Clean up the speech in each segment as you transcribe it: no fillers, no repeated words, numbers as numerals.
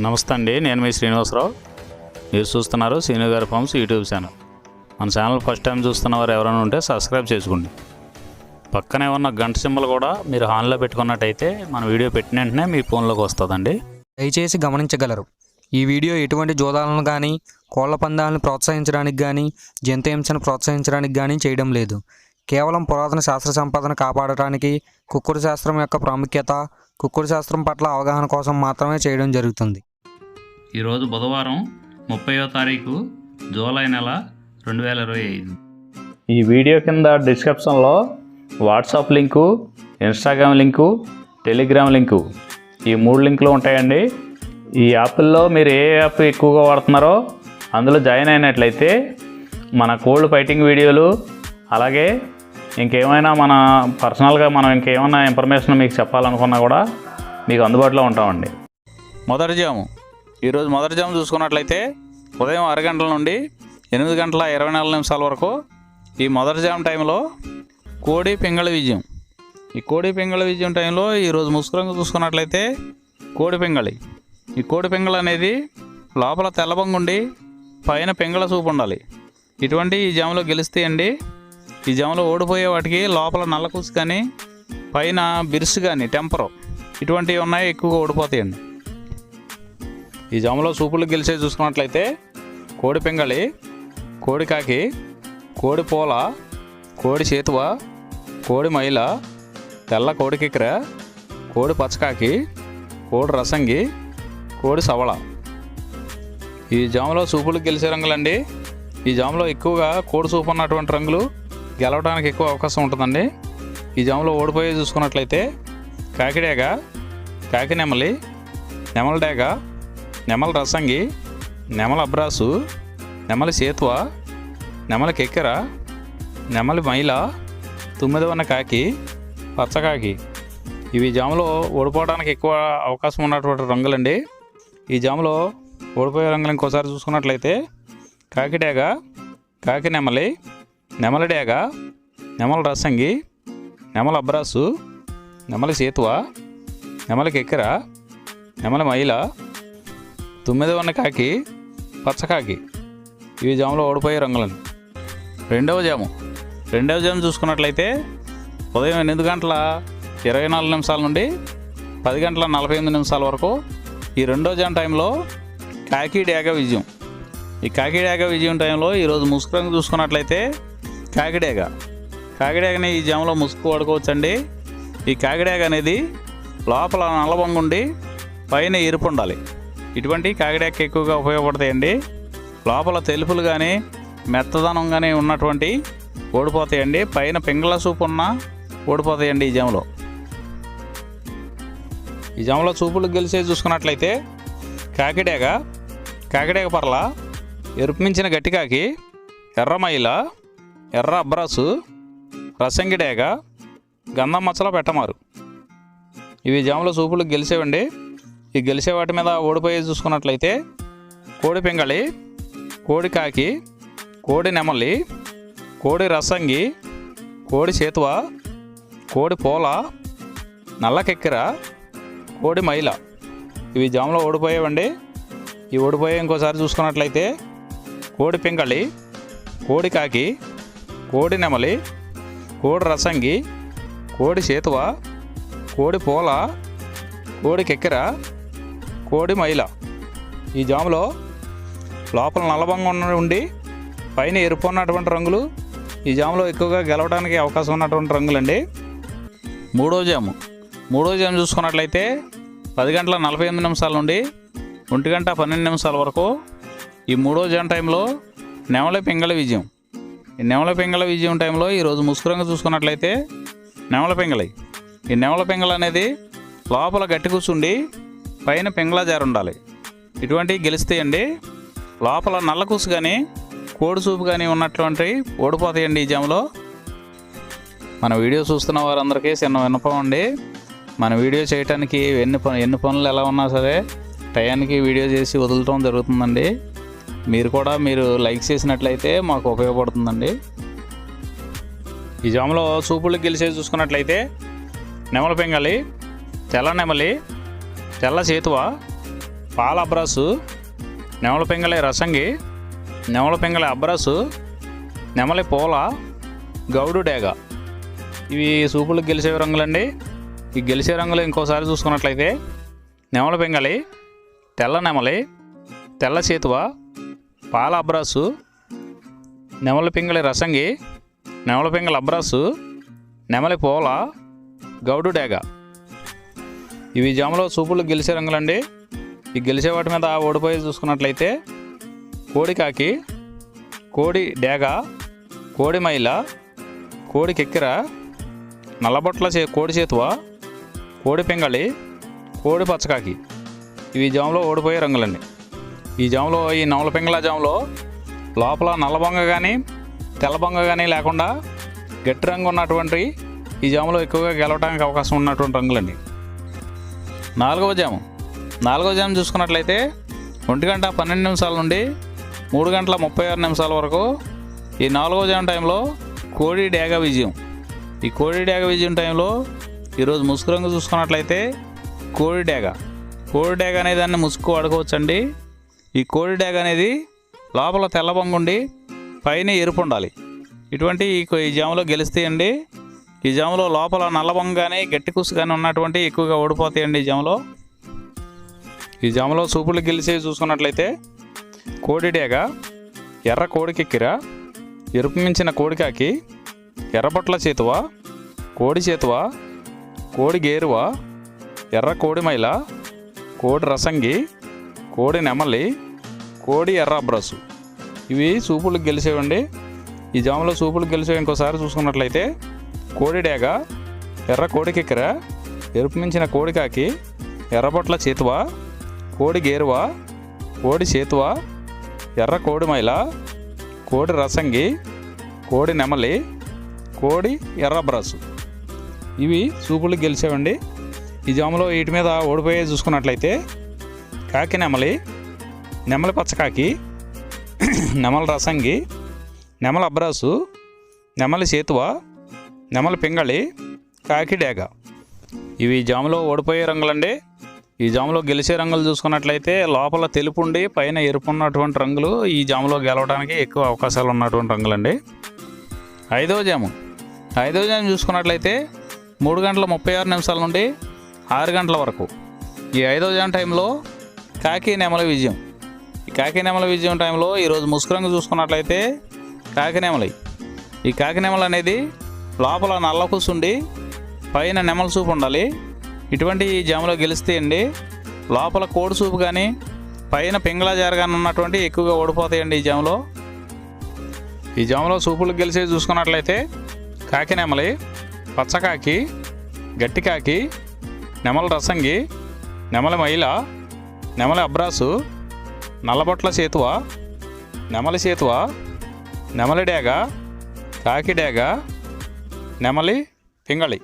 నమస్తే అండి, నేను మీ శ్రీనివాసరావు. మీరు చూస్తున్నారు శ్రీను గారి ఫార్మ్స్ యూట్యూబ్ ఛానల్. మన ఛానల్ ఫస్ట్ టైం చూస్తున్నవారు ఎవరైనా ఉంటే సబ్స్క్రైబ్ చేసుకోండి. పక్కనే ఉన్న గంట సింబల్ కూడా మీరు ఆన్లో పెట్టుకున్నట్టయితే మన వీడియో పెట్టిన వెంటనే మీ ఫోన్లోకి వస్తుందండి. దయచేసి గమనించగలరు, ఈ వీడియో ఎటువంటి జోదాలను కానీ కోళ్ల పందాలను ప్రోత్సహించడానికి కానీ జంతు హింసను ప్రోత్సహించడానికి కానీ చేయడం లేదు. కేవలం పురాతన శాస్త్ర సంపదను కాపాడటానికి, కుక్కుడు శాస్త్రం యొక్క ప్రాముఖ్యత, కుక్కుడు శాస్త్రం పట్ల అవగాహన కోసం మాత్రమే చేయడం జరుగుతుంది. ఈరోజు బుధవారం 30వ తారీఖు జూలై నెల 2025. ఈ వీడియో కింద డిస్క్రిప్షన్లో WhatsApp link, Instagram link, Telegram link, ఈ 3 లింకులు ఉంటాయండి. ఈ యాప్ల్లో మీరు ఏ యాప్ ఎక్కువగా వాడుతున్నారో అందులో జాయిన్ అయినట్లయితే మన కోల్డ్ ఫైటింగ్ వీడియోలు, అలాగే ఇంకేమైనా మన పర్సనల్గా మనం ఇంకేమైనా ఇన్ఫర్మేషన్ మీకు చెప్పాలనుకున్నా కూడా మీకు అందుబాటులో ఉంటామండి. మొదటి జాము, ఈరోజు మొదటి జాము చూసుకున్నట్లయితే ఉదయం 6 గంటల నుండి 8 గంటల 24 నిమిషాల వరకు ఈ మొదటి జాము టైంలో కోడి పింగళ విజయం. ఈ కోడి పింగళ విజయం టైంలో ఈరోజు ముసుకురంగు చూసుకున్నట్లయితే కోడి పింగళి. ఈ కోడి పింగళ అనేది లోపల తెల్లబంగుండి పైన పింగళ చూపు ఉండాలి. ఇటువంటి ఈ జాములో గెలుస్తాయండి. ఈ జాములో ఓడిపోయే వాటికి లోపల నల్లకూసు కానీ పైన బిరుసు కానీ టెంపరు ఇటువంటివి ఉన్నాయి, ఎక్కువగా ఓడిపోతాయండి. ఈ జాములో సూపులు గెలిచే చూసుకున్నట్లయితే కోడి పింగళి, కోడి కాకి, కోడి పూల, కోడి చేతువ, కోడి మైల, తెల్ల కోడి కిక్కెర, కోడి పచ్చకాకి, కోడి రసంగి, కోడి సవళ. ఈ జాములో సూపులు గెలిచే రంగులండి. ఈ జాములో ఎక్కువగా కోడి సూపు ఉన్నటువంటి రంగులు గెలవడానికి ఎక్కువ అవకాశం ఉంటుందండి. ఈ జాములో ఓడిపోయి చూసుకున్నట్లయితే కాకిడేగ, కాకి నెమలి, నెమల డేగ, నెమల రసంగి, నెమల అబ్రాసు, నెమలి సేతువ, నెమలి కెక్కెర, నెమలి మైల, 9వ కాకి, పచ్చకాకి. ఇవి జాములో ఓడిపోవడానికి ఎక్కువ అవకాశం ఉన్నటువంటి రంగులండి. ఈ జాములో ఓడిపోయే రంగులు ఇంకోసారి చూసుకున్నట్లయితే కాకిడేగ, కాకి నెమలి, నెమలి డేగ, నెమల రసంగి, నెమల అబ్రాసు, నెమలి సేతువ, నెమలి కెక్కెర, నెమలి మైల, 9వ కాకి, పచ్చకాకి. ఇవి జాములో ఓడిపోయే రంగులండి. రెండవ జాము చూసుకున్నట్లయితే ఉదయం 8 గంటల 24 నిమిషాల నుండి 10 గంటల 48 నిమిషాల వరకు ఈ రెండో జాము టైంలో కాకి డేగ విజయం. ఈ కాకి డేగ విజయం టైంలో ఈరోజు ముసుగు రంగు చూసుకున్నట్లయితే కాకిడేగని ఈ జాములో ముసుగు వాడుకోవచ్చండి. ఈ కాకిడేగ అనేది లోపల నల్లబొంగుండి పైన ఎరుపు ఉండాలి. ఇటువంటి కాకిడేగ ఎక్కువగా ఉపయోగపడతాయండి. లోపల తెలుపులు కానీ మెత్తదనం కానీ ఉన్నటువంటి ఓడిపోతాయండి. పైన పింగళ సూపు ఉన్న ఓడిపోతాయండి. ఈ జాములో చూపులు గెలిచే చూసుకున్నట్లయితే కాకిడేగ పర్ల, ఎరుపు మించిన గట్టికాకి, ఎర్రమైల, ఎర్ర అబ్రాసు, రసంగి డేగ, గంధం మచ్చల పెట్టమారు. ఇవి జాములో సూపులు గెలిచేవండి. ఈ గెలిచే వాటి మీద ఓడిపోయి చూసుకున్నట్లయితే కోడి పింగళి, కోడి కాకి, కోడి నెమలి, కోడి రసంగి, కోడి చేతువ, కోడి పూల, నల్ల కెక్కెర, కోడి మైల. ఇవి జాములో ఓడిపోయేవండి. ఈ ఓడిపోయే ఇంకోసారి చూసుకున్నట్లయితే కోడి పింగళి, కోడి కాకి, కోడి నెమలి, కోడి రసంగి, కోడి చేతువ, కోడి పూల, కోడి కెక్కెర, కోడి మైల. ఈ జాములో లోపల నల్లబంగా ఉండి పైన ఎరుపు ఉన్నటువంటి రంగులు ఈ జాములో ఎక్కువగా గెలవడానికి అవకాశం ఉన్నటువంటి రంగులండి. మూడో జాము చూసుకున్నట్లయితే 10 గంటల 48 నిమిషాల నుండి 1 గంట 12 నిమిషాల వరకు ఈ మూడో జాము టైంలో నెమలి పింగళ విజయం. ఈ నెమలి పింగళ విజయం టైంలో ఈరోజు ముసుగురంగా చూసుకున్నట్లయితే నెమలి పింగళి. ఈ నెమలి పింగళ అనేది లోపల గట్టి కూర్చుండి పైన పింగళ జారు ఉండాలి. ఇటువంటివి గెలుస్తాయండి. లోపల నల్ల కూసు కానీ కోడి సూపు కానీ ఉన్నటువంటి ఓడిపోతాయండి. ఈ జాములో మన వీడియో చూస్తున్న వారందరికీ చిన్న విన్నపం అండి. మన వీడియో చేయడానికి ఎన్ని పనులు ఎలా ఉన్నా సరే టయానికి వీడియో చేసి వదలటం జరుగుతుందండి. మీరు లైక్ చేసినట్లయితే మాకు ఉపయోగపడుతుందండి. ఈ జాములో సూపులు గెలిచేసి చూసుకున్నట్లయితే నెమల పింగళి, తెల్ల నెమలి, తెల్ల చేతువ, పాల అబ్రాసు, నెమలి పింగళి రసంగి, నెమలి పింగళి అబ్రాసు, నెమలి పూల, గౌడు డేగ. ఇవి సూపులకు గెలిచే రంగులండి. ఈ గెలిచే రంగులు ఇంకోసారి చూసుకున్నట్లయితే నెమలి పింగళి, తెల్ల నెమలి, తెల్ల చేతువ, పాల అబ్రాసు, నెమలి పింగళి రసంగి, నెమలి పింగళి అబ్రాసు, నెమలి పూల, గౌడు డేగ. ఇవి జాములో సూపులకు గెలిచే రంగులండి. ఈ గెలిచే వాటి మీద ఓడిపోయి చూసుకున్నట్లయితే కోడి కాకి, కోడి డేగ, కోడి మైల, కోడి కెక్కిర, నల్లబొట్ల కోడి చేతువ, కోడి పింగళి, కోడి పచ్చకాకి. ఇవి జాములో ఓడిపోయే రంగులండి. ఈ జాములో ఈ నెమలి పింగళ జాములో లోపల నల్లబొంగ కానీ తెల్లబొంగ కానీ లేకుండా గట్టి రంగు ఉన్నటువంటి ఈ జాములో ఎక్కువగా గెలవడానికి అవకాశం ఉన్నటువంటి రంగులండి. నాలుగవ జాము చూసుకున్నట్లయితే 1:12 నుండి 3:36 వరకు ఈ 4వ జాము టైంలో కోడి డేగ విజయం. ఈ కోడి డేగ విజయం టైంలో ఈరోజు ముసుగు రంగు చూసుకున్నట్లయితే కోడి డేగ అనే దాన్ని ముసుగు వాడుకోవచ్చండి. ఈ కోడి డేగ అనేది లోపల తెల్లబొంగు ఉండి పైన ఎరుపు ఉండాలి. ఇటువంటి ఈ జాములో గెలుస్తాయండి. ఈ జాములో లోపల నల్లబొంగ కానీ గట్టి కుసు కానీ ఉన్నటువంటి ఎక్కువగా ఓడిపోతాయండి. ఈ జాములో సూపులు గెలిచేవి చూసుకున్నట్లయితే కోడి డేగ, ఎర్ర కోడి కెక్కిర, ఎరుపు మించిన కోడికాకి, ఎర్రబొట్ల చేతువ, కోడి చేతువ, కోడి గేరువ, ఎర్ర కోడి మైల, కోడి రసంగి, కోడి నెమలి, కోడి ఎర్ర అబ్రాసు. ఇవి సూపులకు గెలిచేవండి. ఈ జాములో సూపులకు గెలిచేవి ఇంకోసారి చూసుకున్నట్లయితే కోడి డేగ, ఎర్ర కోడి కెక్కిర, ఎరుపు మించిన కోడికాకి, ఎర్రబొట్ల చేతువ, కోడి గేరువ, కోడి చేతువ, ఎర్ర కోడి మైల, కోడి రసంగి, కోడి నెమలి, కోడి ఎర్ర అబ్రాసు. ఇవి సూపులకు గెలిచేవండి. ఈ జాములో వీటి మీద ఓడిపోయే చూసుకున్నట్లయితే కాకి నెమలి, నెమలి పచ్చకాకి, నెమలి రసంగి, నెమలి అబ్రాసు, నెమలి చేతువ, నెమలి పింగళి, కాకి డేగ. ఇవి జాములో ఓడిపోయే రంగులండి. ఈ జాములో గెలిచే రంగులు చూసుకున్నట్లయితే లోపల తెలుపు ఉండి పైన ఎరుపు ఉన్నటువంటి రంగులు ఈ జాములో గెలవడానికి ఎక్కువ అవకాశాలు ఉన్నటువంటి రంగులండి. ఐదవ జాము చూసుకున్నట్లయితే 3:36 నుండి 6 గంటల వరకు ఈ 5వ జాము టైంలో కాకి నెమలి విజయం. ఈ కాకి నెమలి విజయం టైంలో ఈరోజు ముసుగు రంగు చూసుకున్నట్లయితే కాకి నెమలి. ఈ కాకి నెమలి అనేది లోపల నల్ల కూసుండి పైన నెమలి సూపు ఉండాలి. ఇటువంటి ఈ జాములో గెలుస్తాయండి. లోపల కోడి సూపు కానీ పైన పింగళ జార కానీ ఉన్నటువంటి ఎక్కువగా ఓడిపోతాయండి. ఈ జాములో సూపులకు గెలిచేవి చూసుకున్నట్లయితే కాకి నెమలి, పచ్చకాకి, గట్టికాకి, నెమలి రసంగి, నెమలి మైల, నెమలి అబ్రాసు, నల్లబొట్ల చేతువ, నెమలి చేతువ, నెమలి డేగ, కాకి డేగ, నెమలి పింగళి.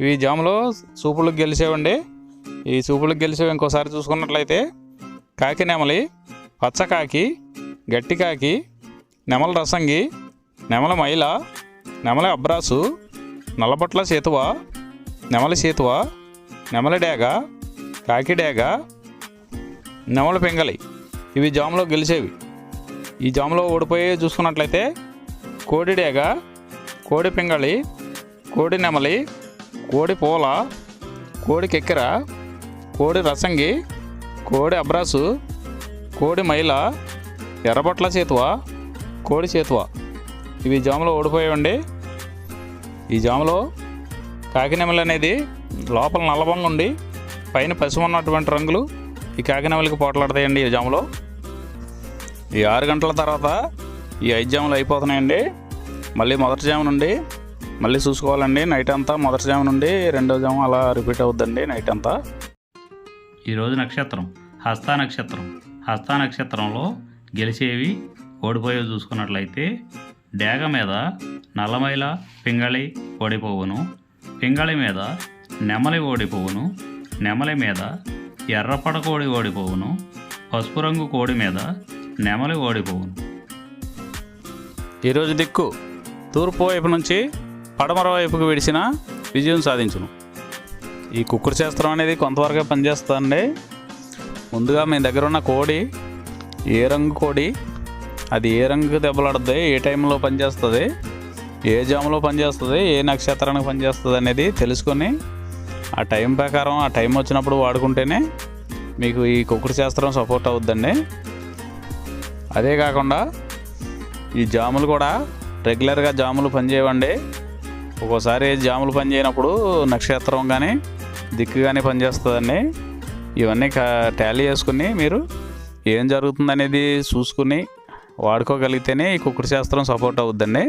ఇవి జాములో సూపులకు గెలిచేవండి. ఈ సూపులకు గెలిచేవి ఇంకోసారి చూసుకున్నట్లయితే కాకి నెమలి, పచ్చకాకి, గట్టికాకి, నెమలి రసంగి, నెమలి మైల, నెమలి అబ్రాసు, నల్లబొట్ల చేతువ, నెమలి చేతువ, నెమలి డేగ, కాకి డేగ, నెమలి పింగళి. ఇవి జాములో గెలిచేవి. ఈ జాములో ఓడిపోయే చూసుకున్నట్లయితే కోడి డేగ, కోడి పింగళి, కోడి నెమలి, కోడి పూల, కోడి కెక్కిర, కోడి రసంగి, కోడి అబ్రాసు, కోడి మైల, ఎర్రబొట్ల చేతువ, కోడి చేతువ. ఇవి జాములో ఓడిపోయాయండి. ఈ జాములో కాకి నెమలి అనేది లోపల నల్లబొంగ ఉండి పైన పసుపు ఉన్నటువంటి రంగులు ఈ కాకి నెమలికి పోట్లాడతాయండి. ఈ జాములో ఈ 6 గంటల తర్వాత ఈ 5 జాములు అయిపోతున్నాయండి. మళ్ళీ మొదటి జాము నుండి మళ్ళీ చూసుకోవాలండి. నైట్ అంతా మొదటి జాము నుండి 2వ జాము అలా రిపీట్ అవుద్దండి నైట్ అంతా. ఈరోజు నక్షత్రం హస్త నక్షత్రంలో గెలిచేవి ఓడిపోయేవి చూసుకున్నట్లయితే డేగ మీద నల్లమైల పింగళి ఓడిపోవును, పింగళి మీద నెమలి ఓడిపోవును, నెమలి మీద ఎర్రపడ కోడి ఓడిపోవును, పసుపు రంగు కోడి మీద నెమలి ఓడిపోవును. ఈరోజు దిక్కు తూర్పు వైపు నుంచి పడమర వైపుకు విడిచిన విజయం సాధించును. ఈ కుక్కుడు శాస్త్రం అనేది కొంతవరకే పనిచేస్తుందండి. ముందుగా మీ దగ్గర ఉన్న కోడి ఏ రంగు కోడి, అది ఏ రంగుకి దెబ్బలాడుతుంది, ఏ టైంలో పనిచేస్తుంది, ఏ జాములో పనిచేస్తుంది, ఏ నక్షత్రానికి పనిచేస్తుంది అనేది తెలుసుకొని ఆ టైం ప్రకారం ఆ టైం వచ్చినప్పుడు వాడుకుంటేనే మీకు ఈ కుక్కుడు శాస్త్రం సపోర్ట్ అవుద్దండి. అదే కాకుండా ఈ జాములు కూడా రెగ్యులర్గా జాములు పనిచేయవండి. ఒక్కోసారి జాములు పనిచేయనప్పుడు నక్షత్రం కానీ దిక్కు కానీ పనిచేస్తుందండి. ఇవన్నీ టాలీ చేసుకుని మీరు ఏం జరుగుతుందనేది చూసుకుని వాడుకోగలిగితేనే ఈ కుక్కుడు శాస్త్రం సపోర్ట్ అవుద్దండి.